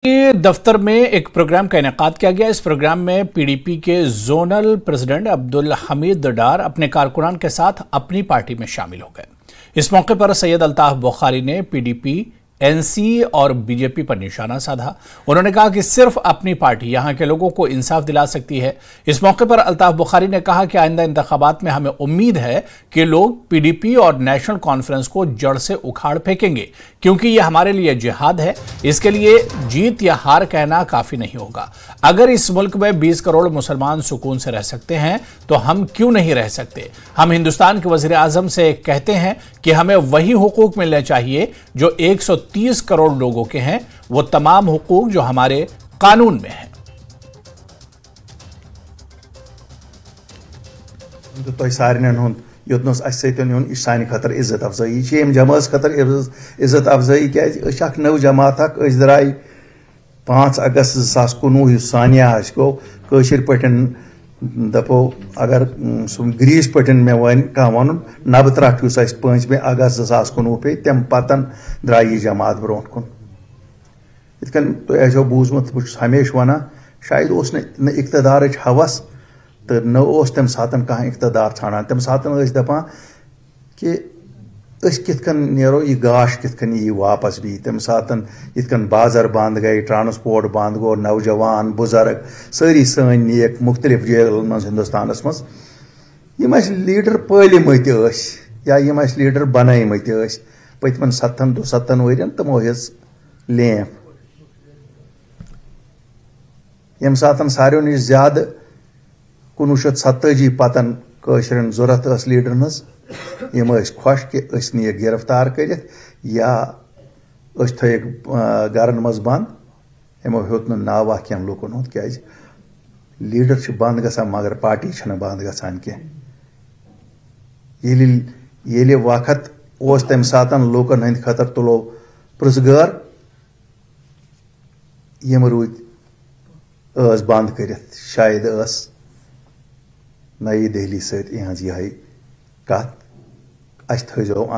के दफ्तर में एक प्रोग्राम का इनेकाद किया गया। इस प्रोग्राम में पीडीपी के जोनल प्रेसिडेंट अब्दुल हमीद डार अपने कारकुनान के साथ अपनी पार्टी में शामिल हो गए। इस मौके पर सैयद अल्ताफ बुखारी ने पीडीपी, एनसी और बीजेपी पर निशाना साधा। उन्होंने कहा कि सिर्फ अपनी पार्टी यहां के लोगों को इंसाफ दिला सकती है। इस मौके पर अल्ताफ बुखारी ने कहा कि आइंदा इंतखाबात में हमें उम्मीद है कि लोग पीडीपी और नेशनल कॉन्फ्रेंस को जड़ से उखाड़ फेंकेंगे, क्योंकि यह हमारे लिए जिहाद है। इसके लिए जीत या हार कहना काफी नहीं होगा। अगर इस मुल्क में 20 करोड़ मुसलमान सुकून से रह सकते हैं तो हम क्यों नहीं रह सकते। हम हिंदुस्तान के वजीर आजम से कहते हैं कि हमें वही हुकूक मिलने चाहिए जो 130 करोड़ लोगों के हैं, वो तमाम हुकूक जो हमारे कानून में हैं। तो सारे योतनस सान खतर इज्जत अफजाई जमात खतर इज्जत अफजाई क्या नव जमात द्राय 5 अगस्त 2019 सानिया गो कशिर पे दपो अगर ग्रीस पे मे वन कह वन नब त्रट 5 अगस्त 2019 पे तम पतन द्राय जमात ब्रो कुन इतकन तो बूजमुत हमेशा वन शायद न इक्तदार हवस तो न तम सात कह इक्तदार ाना तम सात दपान कि कितन नो यह गाश कितन यी वापस भी तम सात इतकन बाजार बंद गई, ट्रांसपोर्ट बंद गो, नौजवान बुजुर्ग सारी सन नेक मुख्तलिफ जेल मज हिंदुस्तान मज लीडर पलमत या लीडर बनमत पतमन 70 वरियन तमो हेज लैंप यम सात सारों नश ज्यादा 1987 पतन कशरन जरूरत लीडरन यम खुश कि गिरफ्तार कर या थक गरन मज बंद यमो होत नाव कह लूकन हुंद क्या लीडर बंद ग मगर पार्टी बंद ग वक्त तम सात लूकन हंद खतर तुलो पुरजगार यम रूद बंद कर शायद नई दहली सत यह कत अस थो